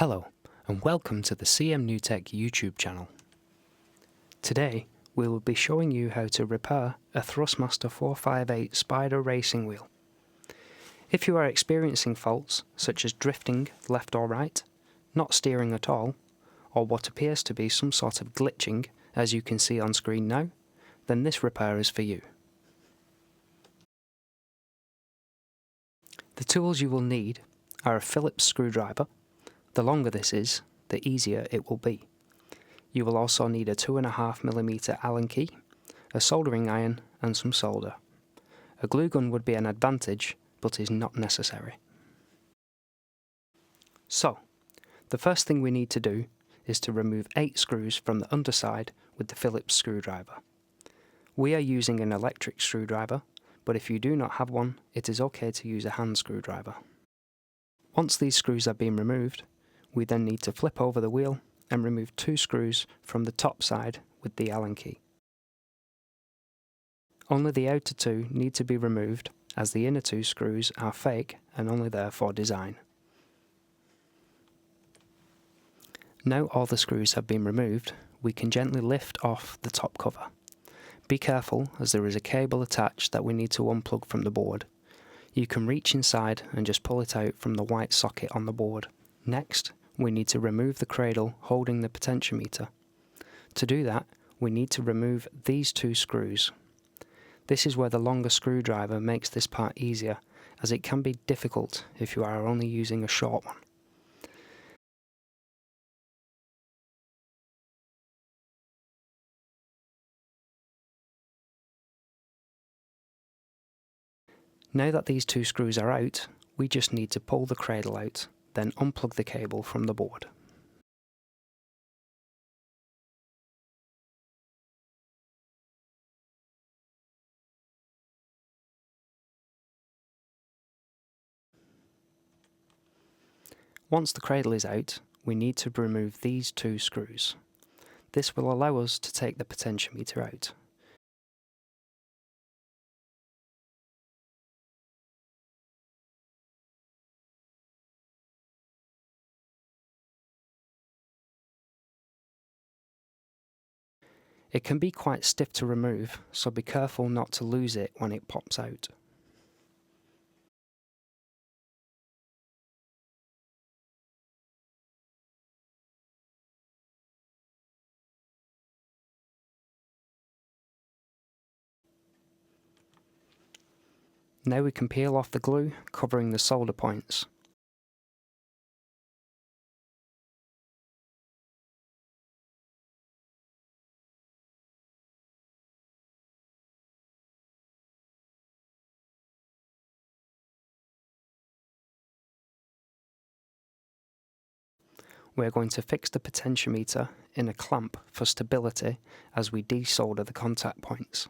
Hello, and welcome to the CM New Tech YouTube channel. Today, we will be showing you how to repair a Thrustmaster 458 Spider racing wheel. If you are experiencing faults such as drifting left or right, not steering at all, or what appears to be some sort of glitching as you can see on screen now, then this repair is for you. The tools you will need are a phillips screwdriver. The longer this is, the easier it will be. You will also need a 2.5mm Allen key, a soldering iron and some solder. A glue gun would be an advantage, but is not necessary. So, the first thing we need to do is to remove 8 screws from the underside with the Phillips screwdriver. We are using an electric screwdriver, but if you do not have one, it is okay to use a hand screwdriver. Once these screws have been removed, we then need to flip over the wheel and remove 2 screws from the top side with the Allen key. Only the outer 2 need to be removed, as the inner 2 screws are fake and only there for design. Now all the screws have been removed, we can gently lift off the top cover. Be careful, as there is a cable attached that we need to unplug from the board. You can reach inside and just pull it out from the white socket on the board. Next, we need to remove the cradle holding the potentiometer. To do that, we need to remove these 2 screws. This is where the longer screwdriver makes this part easier, as it can be difficult if you are only using a short one. Now that these 2 screws are out, we just need to pull the cradle out, then unplug the cable from the board. Once the cradle is out, we need to remove these 2 screws. This will allow us to take the potentiometer out. It can be quite stiff to remove, so be careful not to lose it when it pops out. Now we can peel off the glue covering the solder points. We are going to fix the potentiometer in a clamp for stability as we desolder the contact points.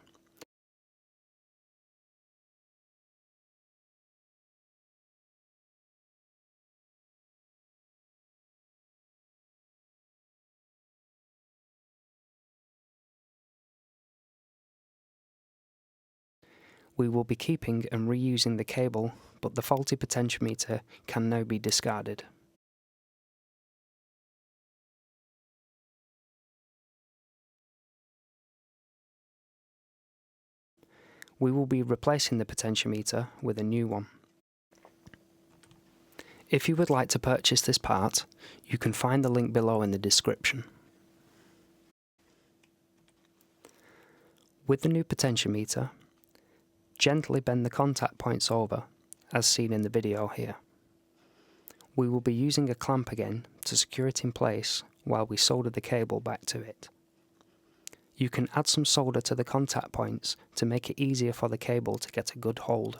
We will be keeping and reusing the cable, but the faulty potentiometer can now be discarded. We will be replacing the potentiometer with a new one. If you would like to purchase this part, you can find the link below in the description. With the new potentiometer, gently bend the contact points over, as seen in the video here. We will be using a clamp again to secure it in place while we solder the cable back to it. You can add some solder to the contact points to make it easier for the cable to get a good hold.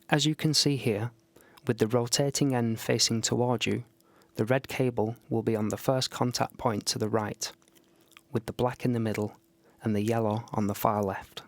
As you can see here, with the rotating end facing toward you, the red cable will be on the first contact point to the right, with the black in the middle and the yellow on the far left.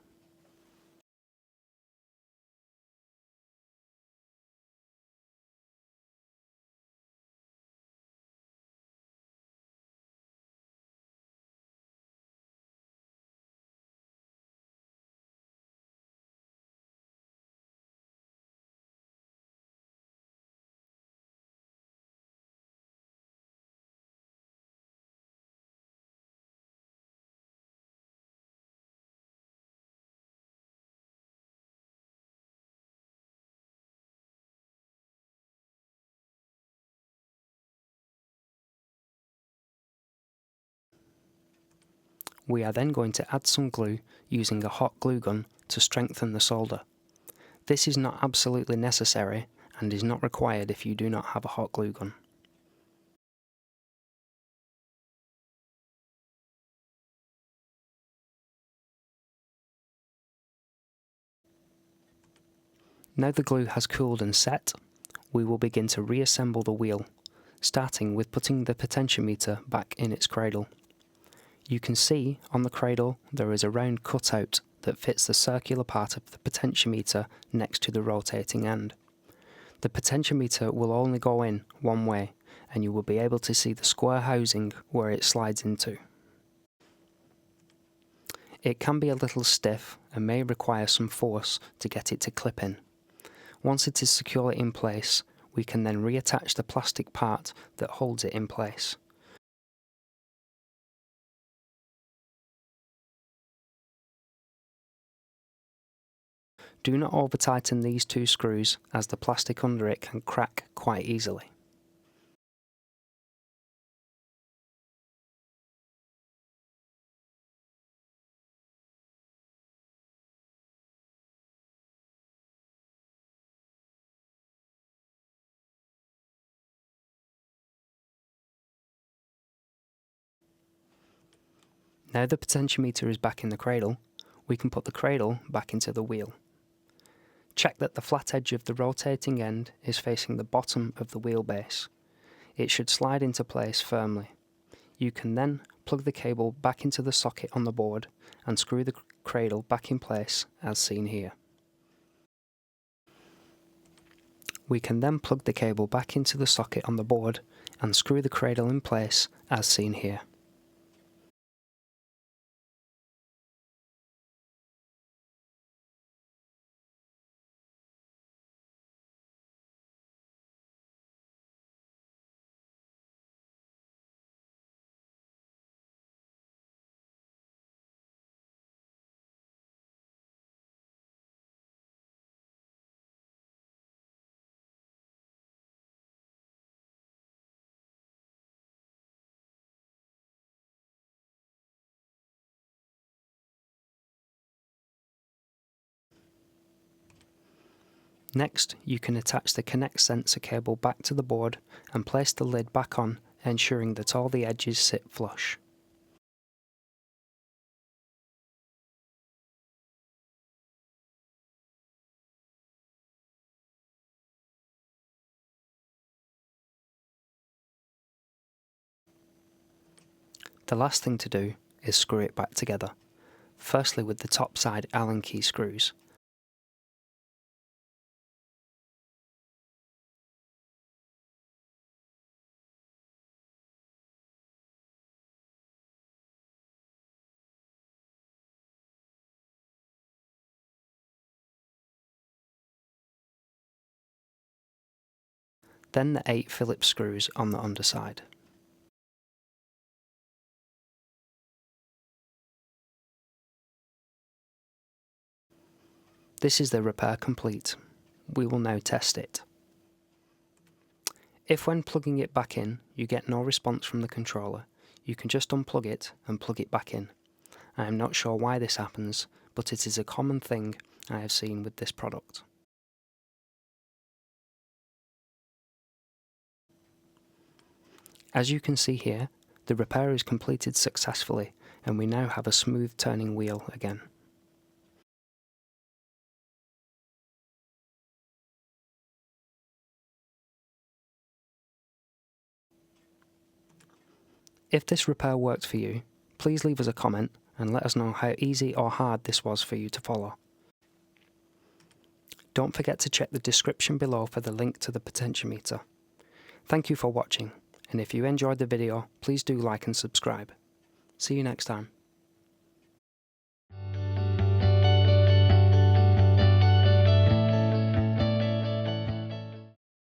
We are then going to add some glue using a hot glue gun to strengthen the solder. This is not absolutely necessary and is not required if you do not have a hot glue gun. Now the glue has cooled and set, we will begin to reassemble the wheel, starting with putting the potentiometer back in its cradle. You can see on the cradle there is a round cutout that fits the circular part of the potentiometer next to the rotating end. The potentiometer will only go in one way, and you will be able to see the square housing where it slides into. It can be a little stiff and may require some force to get it to clip in. Once it is securely in place, we can then reattach the plastic part that holds it in place. Do not over tighten these two screws as the plastic under it can crack quite easily. Now the potentiometer is back in the cradle, we can put the cradle back into the wheel. Check that the flat edge of the rotating end is facing the bottom of the wheelbase. It should slide into place firmly. You can then plug the cable back into the socket on the board and screw the cradle back in place as seen here. We can then plug the cable back into the socket on the board and screw the cradle in place as seen here. Next, you can attach the Connect sensor cable back to the board and place the lid back on, ensuring that all the edges sit flush. The last thing to do is screw it back together, firstly with the top side Allen key screws. Then the 8 phillips screws on the underside. This is the repair complete. We will now test it. If when plugging it back in you get no response from the controller, you can just unplug it and plug it back in. I am not sure why this happens, but it is a common thing I have seen with this product. As you can see here, the repair is completed successfully and we now have a smooth turning wheel again. If this repair worked for you, please leave us a comment and let us know how easy or hard this was for you to follow. Don't forget to check the description below for the link to the potentiometer. Thank you for watching, and if you enjoyed the video, please do like and subscribe. See you next time.